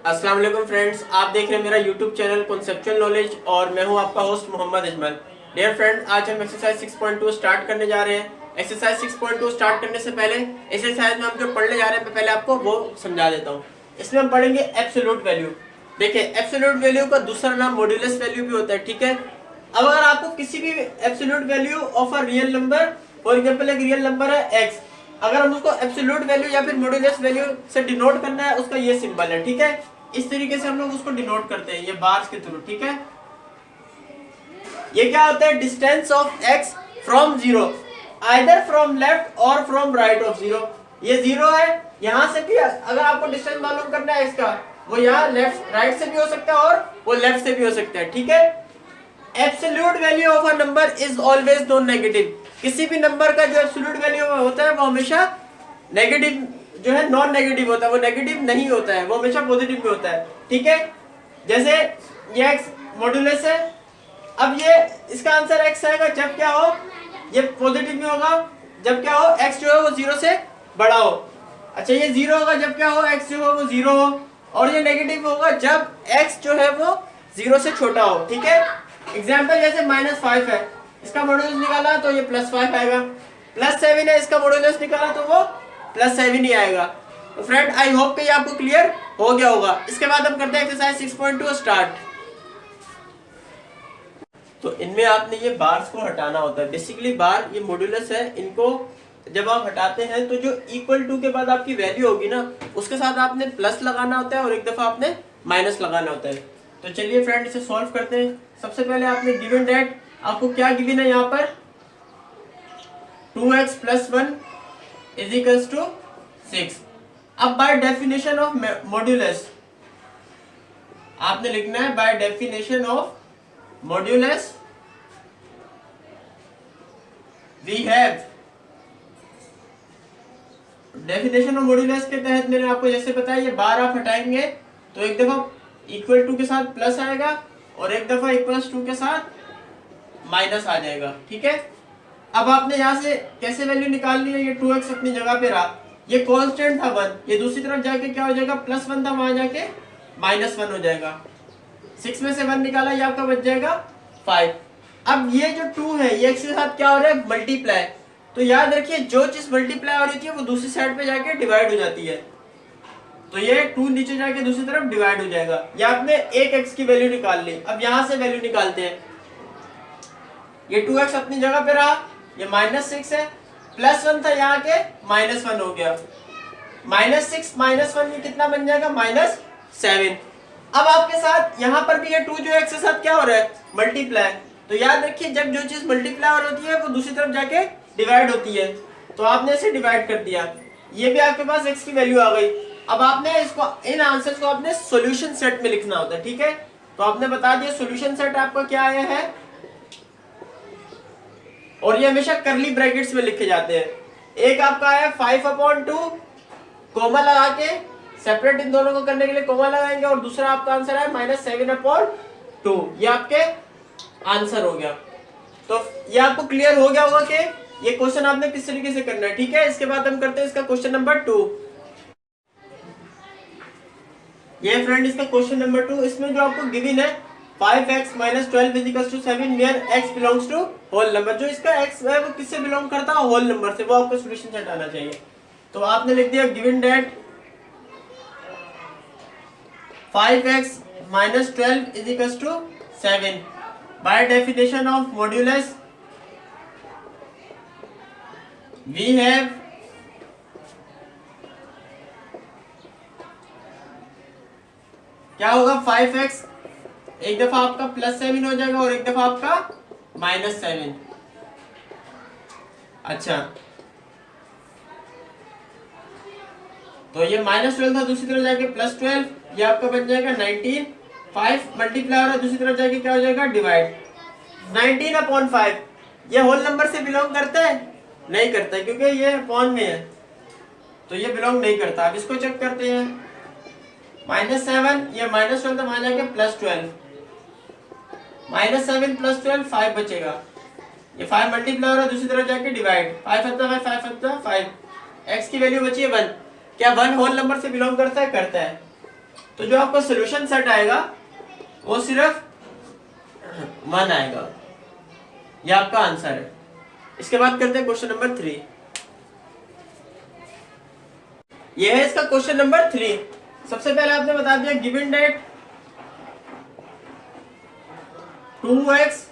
अस्सलाम वालेकुम फ्रेंड्स, आप देख रहे हैं मेरा यूट्यूब चैनल कॉन्सेप्चुअल नॉलेज और मैं हूं आपका host Mohammad Ajmal. Dear friend, आज हम एक्सरसाइज 6.2 स्टार्ट करने जा रहे हैं। एक्सरसाइज 6.2 स्टार्ट करने से पहले एक्सरसाइज में हम जो पढ़ने जा रहे हैं मैं पहले आपको वो समझा देता हूँ। इसमें हम पढ़ेंगे एब्सोल्यूट वैल्यू। देखिए, एब्सोल्यूट वैल्यू का दूसरा नाम मॉड्यूलस वैल्यू भी होता है, ठीक है। अब अगर आपको किसी भी absolute value of a real number, for example एक रियल नंबर है x, अगर हम उसको एब्सोल्यूट वैल्यू या फिर मॉड्यूलस वैल्यू से डिनोट करना है, उसका ये सिंबल है, ठीक है। इस तरीके से हम लोग उसको डिनोट करते हैं, ये बार्स के थ्रू, ठीक है। ये क्या होता है? Distance of x from zero, either from left और फ्रॉम राइट ऑफ जीरो। ये जीरो है, यहां से भी अगर आपको डिस्टेंस मालूम करना है x का, वो यहाँ लेफ्ट राइट से भी हो सकता है और वो लेफ्ट से भी हो सकता है, ठीक है। Absolute value of a number is always non negative. किसी भी नंबर का जो एब्सोल्यूट वैल्यू होता है वो हमेशा नेगेटिव जो है, नॉन नेगेटिव होता है, वो नेगेटिव नहीं होता है, वो हमेशा पॉजिटिव में होता है, ठीक है। जैसे ये x मॉड्यूलस है, अब ये इसका आंसर x आएगा जब क्या हो, ये पॉजिटिव में होगा जब क्या हो, x जो है वो जीरो से बड़ा हो। अच्छा, ये जीरो होगा जब क्या हो, x जो हो वो जीरो हो, और ये नेगेटिव होगा जब x जो है वो जीरो से छोटा हो, ठीक है। एग्जाम्पल जैसे -5 है, इसका मॉड्यूलस निकाला तो ये +5 आएगा। +7 है, इसका मॉड्यूलस निकाला तो वो +7 ही आएगा। तो फ्रेंड, आई होप कि ये आपको क्लियर हो गया होगा। इसके बाद हम करते हैं एक्सरसाइज 6.2 स्टार्ट। तो इनमें आपने ये बार्स को हटाना होता है। बेसिकली बार ये मॉड्यूलस है, इनको जब आप हटाते हैं तो जो इक्वल टू के बाद आपकी वैल्यू होगी ना, उसके साथ आपने प्लस लगाना होता है और एक दफा आपने माइनस लगाना होता है। तो चलिए फ्रेंड, इसे सॉल्व करते हैं। सबसे पहले आपने गिवन दैट, आपको क्या गिवन है यहाँ पर, 2x + 1 = 6। अब बाय डेफिनेशन ऑफ मॉड्यूलस आपने लिखना है, by definition of modulus we have. Definition of modulus के तहत मैंने आपको जैसे बताया, ये बार आप हटाएंगे तो एक दफा इक्वल टू के साथ प्लस आएगा और एक दफा इक्वल्स टू के साथ माइनस आ जाएगा, ठीक है। अब आपने यहाँ से कैसे वैल्यू निकालनी है, ये 2x अपनी जगह पे रहा, ये कांस्टेंट था 1, ये दूसरी तरफ जाके क्या हो जाएगा, +1 था, वहां जाके -1 हो जाएगा। 6 में से 1 निकाला, ये आपका बच जाएगा 5। अब ये जो 2 है, ये x के साथ क्या हो रहा है, मल्टीप्लाई। तो याद रखिए, जो चीज मल्टीप्लाई हो रही है वो दूसरी साइड पे जाके डिवाइड हो जाती है। तो ये 2 नीचे जाके दूसरी तरफ डिवाइड हो जाएगा। ये आपने एक x की वैल्यू निकाल ली। अब यहां से वैल्यू निकालते हैं। ये 2x अपनी जगह पे रहा, ये -6 है, +1 था, यहाँ के -1 हो गया। -6 -1 ये कितना बन जाएगा, -7। अब आपके साथ यहाँ पर भी ये 2 जो x के साथ क्या हो रहा है, मल्टीप्लाई। तो याद रखिए, जब जो चीज मल्टीप्लाई हो रही है वो दूसरी तरफ जाके डिवाइड होती है, तो आपने इसे डिवाइड कर दिया, ये भी आपके पास x की वैल्यू आ गई। अब आपने इसको, इन आंसर्स को आपने सॉल्यूशन सेट में लिखना होता है, ठीक है। तो आपने बता दिया सॉल्यूशन सेट आपका क्या आया है, और ये हमेशा करली ब्रैकेट्स में लिखे जाते हैं। एक आपका आया 5/2, कोमा लगा के सेपरेट, इन दोनों को करने के लिए कोमा लगाएंगे, और दूसरा आपका आंसर है -7/2। ये आपके आंसर हो गया। तो ये आपको क्लियर हो गया होगा कि ये क्वेश्चन आपने किस तरीके से करना है, ठीक है। इसके बाद हम करते हैं इसका क्वेश्चन नंबर 2। ये फ्रेंड इसका क्वेश्चन नंबर 2, इसमें जो आपको गिवन है 5x - 12 = 7 where x belongs to whole number. जो इसका x है वो किससे बिलोंग करता है, होल नंबर से, वो आपका सॉल्यूशन सेट आना चाहिए। तो आपने लिख दिया given that 5x - 12 = 7 by definition of modulus we have क्या होगा, 5x एक दफा आपका +7 हो जाएगा और एक दफा आपका -7। अच्छा, तो ये -12 था, दूसरी तरफ जाके +12, ये आपका बन जाएगा 19। 5 मल्टीप्लाई हो रहा है, दूसरी तरफ जाके क्या हो जाएगा, डिवाइड। 19/5 ये होल नंबर से बिलोंग करता है, नहीं करता, क्योंकि ये अपॉन में है, तो ये बिलोंग नहीं करता। अब इसको चेक करते हैं, -7, ये -12 था, वहां जाके +12, -7 + 12 5 बचेगा। ये 5 मल्टीप्लाई हो रहा है, दूसरी तरफ जाके डिवाइड, 5 × 5 5 × 5, x की वैल्यू बची है 1। क्या 1 होल नंबर से बिलोंग करता है? करता है। तो जो आपका सोल्यूशन सेट आएगा वो सिर्फ 1 आएगा। ये आपका आंसर है। इसके बाद करते हैं क्वेश्चन नंबर 3। ये है इसका क्वेश्चन नंबर 3। सबसे पहले आपने बता दिया given that 2x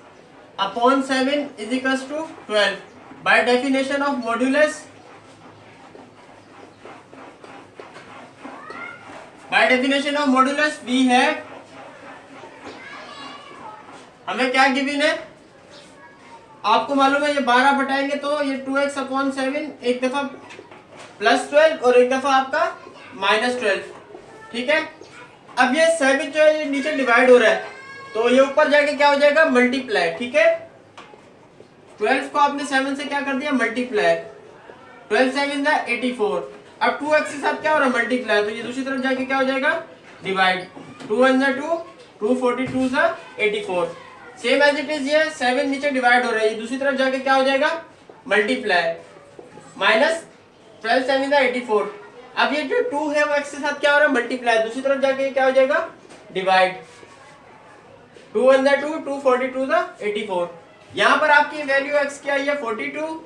upon 7 is equals to 12 by definition of modulus. By definition of modulus we है, हमें क्या गिवन है आपको मालूम है, ये 12 बटाएंगे तो ये 2x अपॉन 7 एक दफा +12 और एक दफा आपका -12। ठीक है, अब ये 7 जो है ये नीचे डिवाइड हो रहा है तो ये ऊपर जाके क्या हो जाएगा मल्टीप्लाई। ठीक है, 12 को आपने 7 से क्या कर दिया मल्टीप्लाई, 12 7 84। अब 2x के साथ क्या हो रहा है मल्टीप्लाई, तो ये दूसरी तरफ जाके क्या हो जाएगा divide, 2 1 2 2 42 84। Same as it is ये 7 नीचे डिवाइड हो रहा है, ये दूसरी तरफ जाके क्या हो जाएगा मल्टीप्लाई, -12 7 84। अब ये जो 2 है वो x के साथ क्या हो रहा है मल्टीप्लाई, दूसरी तरफ जाके क्या हो जाएगा डिवाइड, 2 1 2 2 42 84। यहाँ पर आपकी वैल्यू x की आई है 42,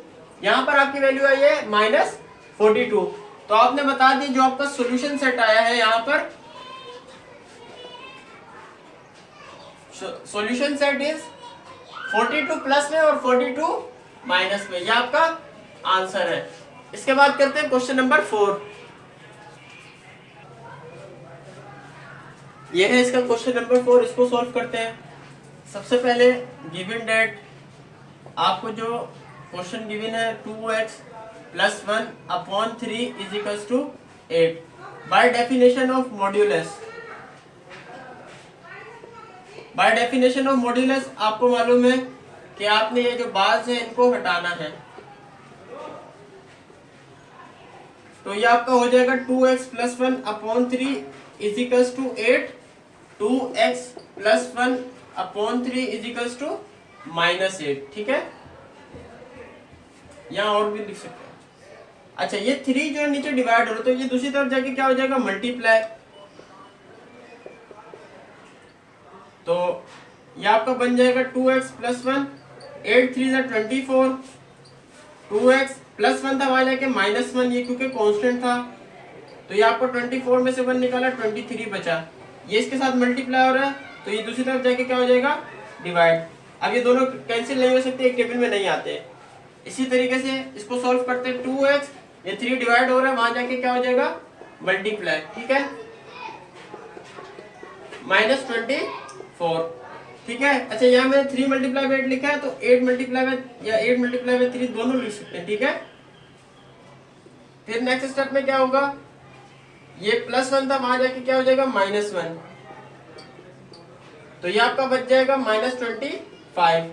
यहाँ पर आपकी वैल्यू आई है -42। तो आपने बता दी जो आपका सॉल्यूशन सेट आया है यहाँ पर, सॉल्यूशन सेट इज 42 प्लस में और 42 माइनस में, ये आपका आंसर है। इसके बाद करते हैं क्वेश्चन नंबर 4। ये है इसका क्वेश्चन नंबर 4, इसको सॉल्व करते हैं। सबसे पहले गिवन डेट आपको जो क्वेश्चन गिवन है 2x + 1 upon 3 is equals to 8 by definition of modulus. By definition of modulus आपको मालूम है कि आपने ये जो बाज है इनको हटाना है, तो ये आपका हो जाएगा 2x + 1 upon 3 is equals to 8, 2x + 1 upon 3 is equals to -8। ठीक है, यहाँ और भी लिख सकते हैं। अच्छा, ये 3 जो है नीचे डिवाइड हो रहा है तो ये दूसरी तरफ जाके क्या हो जाएगा मल्टीप्लाई, तो ये आपका बन जाएगा 2x + 1, 8 3 24, 2x + 1 था वहां जाके -1, ये क्योंकि कांस्टेंट था तो ये आपको 24 में से 1 निकाला 23 बचा, ये इसके साथ मल्टीप्लाई हो रहा है तो ये दूसरी तरफ जाके क्या हो जाएगा डिवाइड। अब ये दोनों कैंसिल नहीं हो सकते, एक टेबल में नहीं आते। इसी तरीके से इसको सॉल्व करते हैं, 2x ये 3 डिवाइड हो रहा है वहां जाके क्या हो जाएगा मल्टीप्लाई। ठीक है, -24। ठीक है, अच्छा यहाँ मैंने 3 × 8 लिखा है तो 8 × 8 या 8 × 3 दोनों लिख सकते हैं। ठीक है, फिर नेक्स्ट स्टेप में क्या होगा, ये +1 था वहां जाके क्या हो जाएगा -1, तो ये आपका बच जाएगा -25।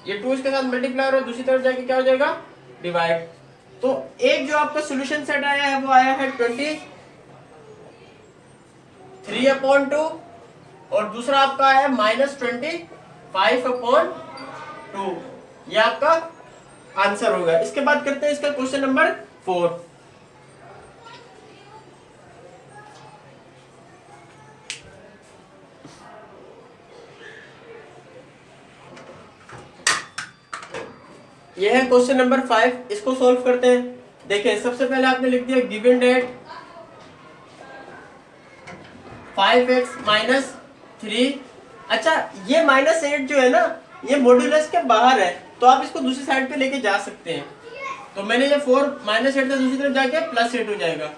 ये 2 इसके साथ मल्टीप्लाई हो रहा है, दूसरी तरफ जाके क्या हो जाएगा डिवाइड। तो एक जो आपका सॉल्यूशन सेट आया है वो आया है 23/2 और दूसरा आपका आया है -25/2। ये आपका आंसर होगा। इसके बाद करते हैं इसका क्वेश्चन नंबर 4। ये है क्वेश्चन नंबर 5, इसको सॉल्व करते हैं। देखिए सबसे पहले आपने लिख दिया गिवन डेट 5x - 3। अच्छा, ये -8 जो है ना ये मॉड्यूलस के बाहर है तो आप इसको दूसरी साइड पे लेके जा सकते हैं। तो मैंने ये 4 -8 से दूसरी तरफ जाके +8 हो जाएगा,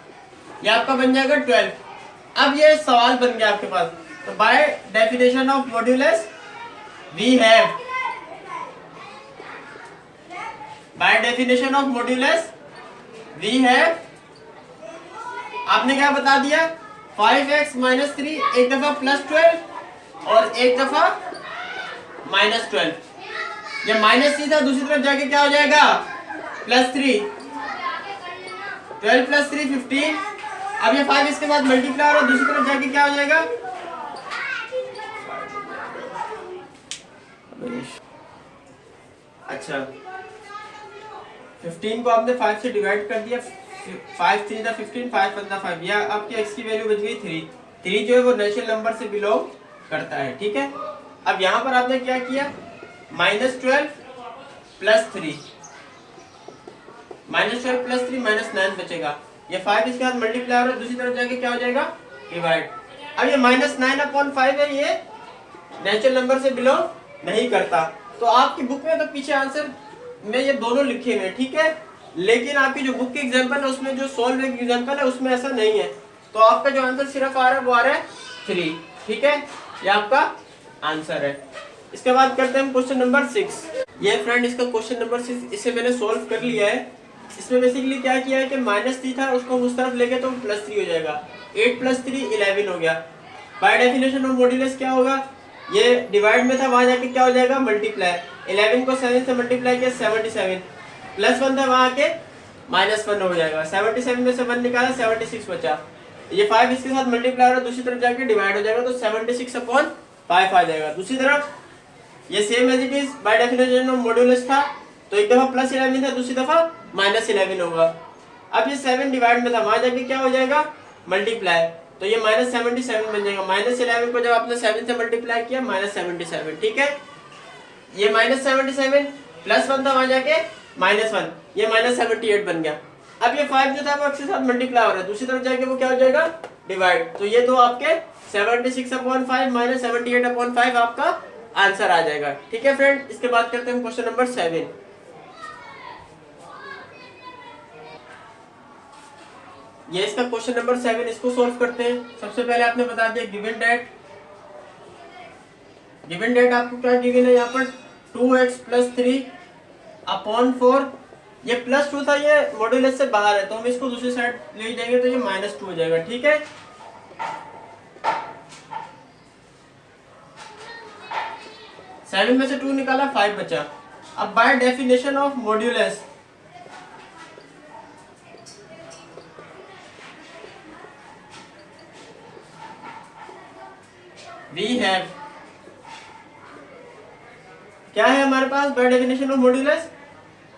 ये आपका बन जाएगा 12। अब ये सवाल बन गया आपके पास, तो by definition of modulus we have, by definition of modulus we have, आपने क्या बता दिया 5x - 3 एक दफा +12 और एक दफा -12, ये -3 था दूसरी तरफ जाके क्या हो जाएगा +3, 12 + 3 15। अब ये 5 इसके बाद मल्टीप्लाई और दूसरी तरफ जाके क्या हो जाएगा, अच्छा 15 को आपने 5 से डिवाइड कर दिया, 5 3 15, 5 1 5, यह आपकी x की वैल्यू बच गई 3। 3 जो है वो नेचुरल नंबर से बिलोंग करता है, ठीक है। अब यहाँ पर आपने क्या किया, -12 प्लस 3, -12 प्लस 3 -9 बचेगा। ये 5 इसके साथ मल्टीप्लाई हो रहा है, दूसरी तरफ जाके क्या हो जाएगा, डिवाइड। अब ये -9/5 है, ये नेचुरल नंबर से बिलोंग नहीं करता। तो आपकी बुक में तो पीछे आंसर में ये दोनों लिखे हुए हैं, ठीक है, लेकिन आपकी जो बुक की एग्जांपल है उसमें जो सॉल्व एग्जांपल है उसमें ऐसा नहीं है। तो आपका जो आंसर सिर्फ आ रहा है वो आ रहा है 3, ठीक है, ये आपका आंसर है। इसके बाद करते हैं क्वेश्चन नंबर 6। ये फ्रेंड इसका क्वेश्चन नंबर 6, इसे मैंने सॉल्व कर लिया है। इसमें बेसिकली क्या किया है कि -3 था, उसको उस तरफ लेके तो +3 हो जाएगा। 8 + 3 11 हो गया। बाय डेफिनेशन ऑफ मॉड्यूलस क्या होगा, ये डिवाइड में था, वहां जाके क्या हो जाएगा, मल्टीप्लाई। 11 को 7 से मल्टीप्लाई किया 77, +1 था, वहां आके -1 हो जाएगा। 77 में से 1 निकाला 76 बचा। ये 5 इसके साथ मल्टीप्लाई हो रहा है, दूसरी तरफ जाके डिवाइड हो जाएगा, तो 76/5 आ जाएगा। दूसरी तरफ ये same as it is by definition of modulus था, तो एक दफा +11 था, दूसरी दफा -11 होगा। अब ये 7 डिवाइड में था, वहां जाके क्या हो जाएगा, मल्टीप्लाई, तो ये -77 बन जाएगा। -11 को जब आपने 7 से मल्टीप्लाई किया -77, ठीक है। ये -77 +1 था, वहां जाके -1, ये -78 बन गया। अब ये 5 जो था वो इसके साथ मल्टीप्लाई हो रहा है, दूसरी तरफ जाके वो क्या हो जाएगा, डिवाइड। तो ये दो आपके 76/5 -78/5 आपका आंसर आ जाएगा, ठीक है फ्रेंड। इसके बाद करते हैं क्वेश्चन नंबर 7। ये इसका क्वेश्चन नंबर 7, इसको सॉल्व करते हैं। सबसे पहले आपने बता दिया गिवन डेट। गिवन डेट आपको क्या गिवन है यहाँ पर, 2x + 3/4। ये +2 था, ये मॉड्यूलस से बाहर है, तो हम इसको दूसरी साइड ले जाएंगे तो ये -2 हो जाएगा, ठीक है। 7 में से 2 निकाला 5 बचा। अब by definition of modulus we have, क्या है हमारे पास by definition of modulus,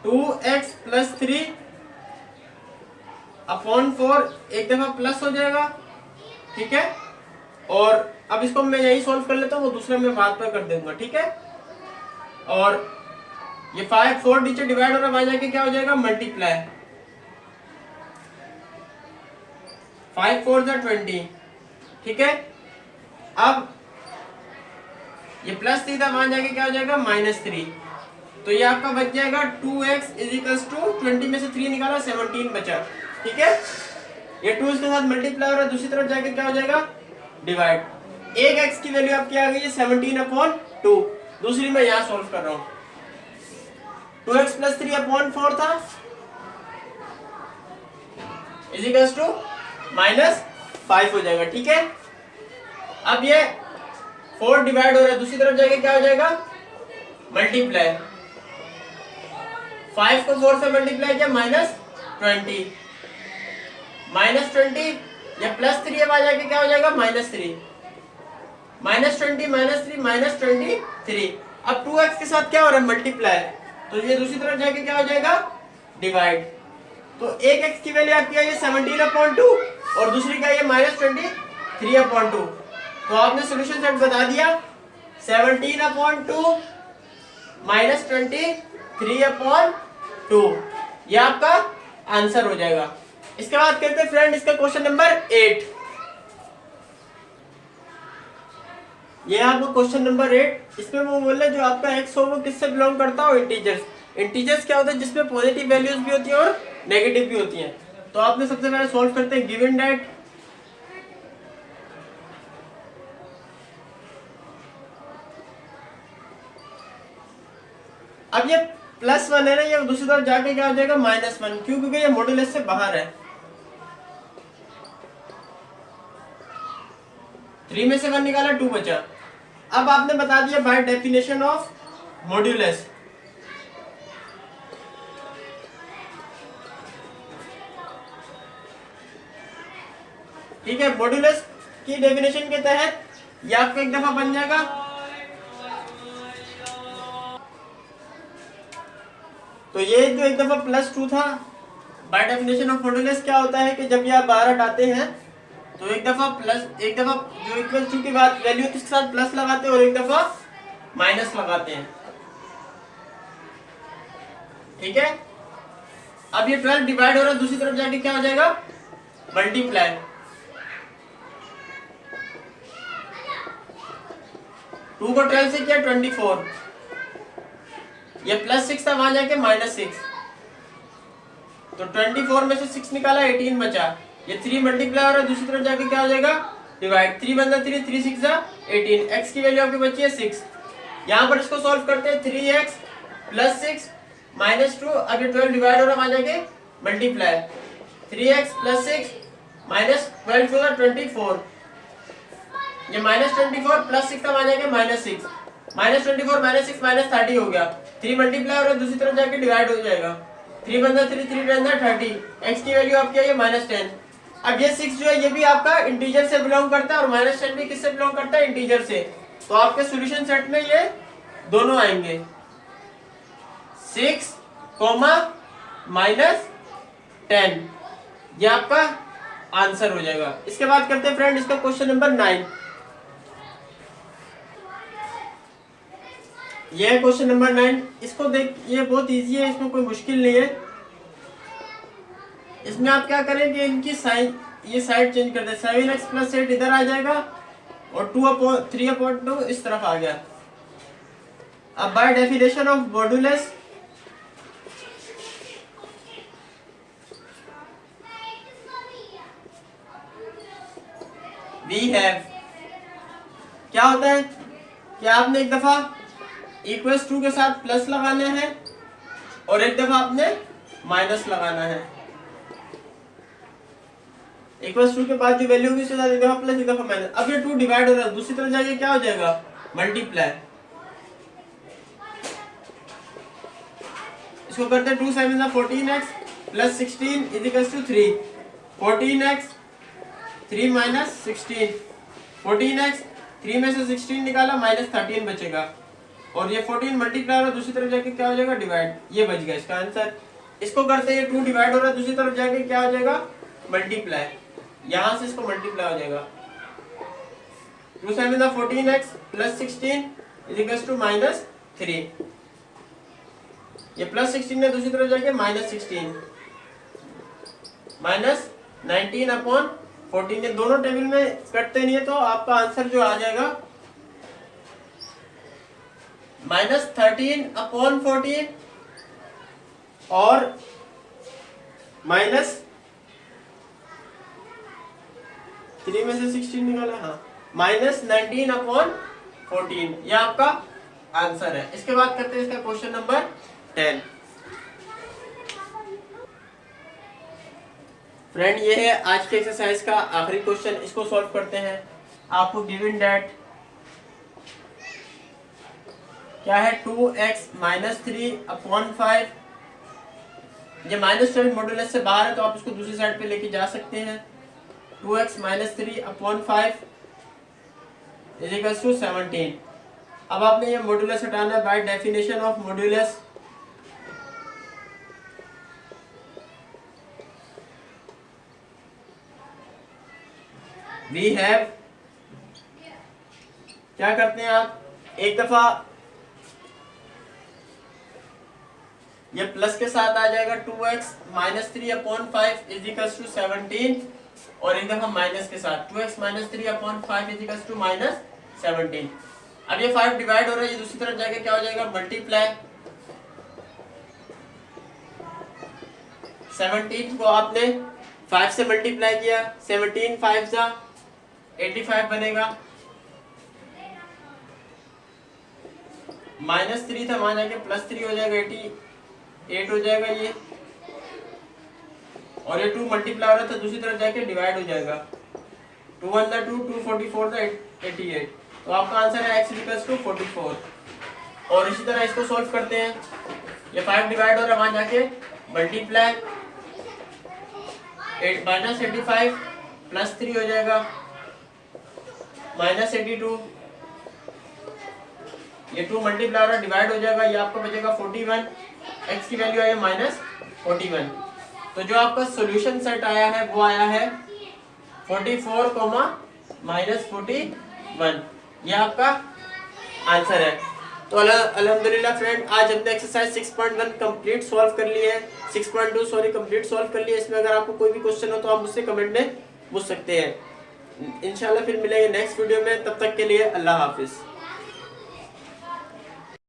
2x + 3/4, एक दफा प्लस हो जाएगा, ठीक है। और अब इसको मैं यही सॉल्व कर लेता हूँ, वो दूसरा मैं बात पर कर दूंगा, ठीक है। और ये 4 नीचे डिवाइड हो रहा है, वहां जाके क्या हो जाएगा, मल्टीप्लाई। 5 4 20, ठीक है। अब ये +3 था, वहां जाके क्या हो जाएगा, -3। तो ये आपका बच जाएगा 2x = 20 में से 3 निकाला 17 बचा, ठीक है। ये 2 इसके साथ मल्टीप्लाई हो रहा है, दूसरी तरफ जाके क्या हो जाएगा, डिवाइड। एक x की वैल्यू आपकी आ गई है 17/2। दूसरी मैं यहाँ सॉल्व कर रहा हूँ, 2x + 3/4 था = -5 हो जाएगा, ठीक है। अब ये 4 डिवाइड हो रहा है, दूसरी तरफ जाके क्या हो जाएगा, मल्टीप्लाई। 5 को 4 से मल्टीप्लाई किया -20, -20, ये +3 है, वहां जाके क्या हो जाएगा, -3, -20 -3 -23। अब 2x के साथ क्या हो रहा है, मल्टीप्लाई, तो ये दूसरी तरफ जाके क्या हो जाएगा, डिवाइड। तो एक x की वैल्यू आपकी आई है 17/2 और दूसरी का ये -23/2। तो आपने सॉल्यूशन सेट बता दिया, 17/2 -23/2, ये आपका आंसर हो जाएगा। इसके बाद करते हैं फ्रेंड इसका क्वेश्चन नंबर 8। ये आपका क्वेश्चन नंबर 8, इसमें वो बोल रहे जो आपका x हो वो किससे बिलोंग करता हो, इंटीजर्स। इंटीजर्स क्या होता है, जिसमें पॉजिटिव वैल्यूज भी होती है और नेगेटिव भी होती हैं। तो आपने सबसे पहले सॉल्व करते हैं गिवन डेट। अब ये +1 है ना, ये दूसरी तरफ जाके क्या हो जाएगा, -1, क्यों, क्योंकि ये मॉड्यूलस से बाहर है। 3 में से 1 निकाला 2 बचा। अब आपने बता दिया बाय डेफिनेशन ऑफ मॉड्यूलस, ठीक है। मॉड्यूलस की डेफिनेशन के तहत ये आपका एक दफा बन जाएगा, तो ये जो एक दफा +2 था, बाय डेफिनेशन ऑफ मॉड्यूलस क्या होता है कि जब ये आप बाहर हटाते हैं तो एक दफा जो इक्वल टू के बाद वैल्यू किसके साथ प्लस लगाते हैं और एक दफा माइनस लगाते हैं। ठीक है, अब ये 12 डिवाइड हो रहा है, दूसरी तरफ जाके क्या हो जाएगा, मल्टीप्लाई। 2 को 12 से किया 24, ये +6 था, वहां जाके -6, तो 24 में से 6 निकाला, 18 बचा। ये 3 मल्टीप्लाई हो रहा है, दूसरी तरफ जाके क्या हो जाएगा, डिवाइड। 3 बनता 3, 3 6 जा 18, x की वैल्यू आपकी बची है 6। यहाँ पर इसको सॉल्व करते हैं, 3x + 6 -2, अब ये 12 डिवाइड हो रहा है, वहां जाके मल्टीप्लाई। 3x + 6 -12 होगा 24, ये -24 + 6 था, वहां जाके -6, -24 -6 -30 हो गया। 3 मल्टीप्लाई हो रहा है, दूसरी तरफ जाके डिवाइड हो जाएगा। 3 बनता 3, 3 बनता 30, x की वैल्यू आपकी आई है -10। अब ये 6 जो है ये भी आपका इंटीजर से बिलोंग करता है और -10 भी किससे बिलोंग करता है, इंटीजर से। तो आपके सॉल्यूशन सेट में ये दोनों आएंगे, 6, -10, ये आपका आंसर हो जाएगा। इसके बाद करते हैं फ्रेंड इसका क्वेश्चन नंबर 9। ये है क्वेश्चन नंबर 9। इसको देख, ये बहुत इजी है, इसमें कोई मुश्किल नहीं है। इसमें आप क्या करेंगे, इनकी साइड, ये साइड चेंज कर दे, 7x + 8 इधर आ जाएगा और 3/2 इस तरफ आ गया। अब by definition of modulus we have, क्या होता है कि आपने एक दफा =2 के साथ प्लस लगाना है और एक दफा आपने माइनस लगाना है। =2 के बाद जो वैल्यू होगी उसके साथ एक दफा प्लस एक दफा माइनस। अब ये 2 डिवाइड हो रहा है, दूसरी तरफ जाके क्या हो जाएगा, मल्टीप्लाई। इसको करते हैं 2 7 14x + 16 = 3, 14x 3 - 16, 14x 3 में से 16 निकाला, -13 बचेगा और ये 14 मल्टीप्लाई हो रहा है, दूसरी तरफ जाके क्या हो जाएगा, डिवाइड। ये बच गया इसका आंसर। इसको करते हैं 2 डिवाइड हो रहा है, दूसरी तरफ जाके क्या हो जाएगा, मल्टीप्लाई। यहां से इसको मल्टीप्लाई हो जाएगा, 2 7 14x + 16 = -3, ये +16 है, दूसरी तरफ जाके -16, -19/14। ये दोनों टेबल में कटते नहीं है, तो आपका आंसर जो आ जाएगा -13/14 और -3 में से 16 निकाला, हाँ, -19/14, ये आपका आंसर है। इसके बाद करते हैं इसका क्वेश्चन नंबर 10। फ्रेंड ये है आज के एक्सरसाइज का आखिरी क्वेश्चन, इसको सॉल्व करते हैं। आपको गिवन दैट क्या है, 2x - 3/5, ये -12 मॉड्यूलस से बाहर है तो आप इसको दूसरी साइड पे लेके जा सकते हैं। 2x - 3/5 = 17। अब आपने ये मॉड्यूलस हटाना है by definition of modulus. We have, क्या करते हैं आप, एक दफा ये प्लस के साथ आ जाएगा, 2x - 3/5 = 17 और एक दफा माइनस के साथ 2x - 3/5 = -17। अब ये 5 डिवाइड हो रहा है, ये दूसरी तरफ जाके क्या हो जाएगा, मल्टीप्लाई। 17 को आपने 5 से मल्टीप्लाई किया, 17 5 जा 85 बनेगा, -3 था, वहां जाके +3 हो जाएगा, 88 हो जाएगा ये, और ये 2 मल्टीप्लाई हो रहा था, दूसरी तरफ जाके डिवाइड हो जाएगा, 2 1 2, 2 44 था 88। तो आपका आंसर है x = 44। और इसी तरह इसको सॉल्व करते हैं, ये 5 डिवाइड हो रहा है, वहां जाके मल्टीप्लाई, -85 +3 हो जाएगा, -82, ये 2 मल्टीप्लाई हो रहा है, डिवाइड हो जाएगा, ये आपको बचेगा 41, x की वैल्यू आई है -41। तो जो आपका सॉल्यूशन सेट आया है वो आया है 44, -41, यह आपका आंसर है। तो अल्हम्दुलिल्लाह फ्रेंड, आज हमने एक्सरसाइज 6.1 कंप्लीट सॉल्व कर ली है, 6.2 सॉरी कंप्लीट सॉल्व कर लिया। इसमें अगर आपको कोई भी क्वेश्चन हो तो आप मुझसे कमेंट में पूछ सकते हैं। इंशाल्लाह फिर मिलेंगे नेक्स्ट वीडियो में, तब तक के लिए अल्लाह हाफिज़।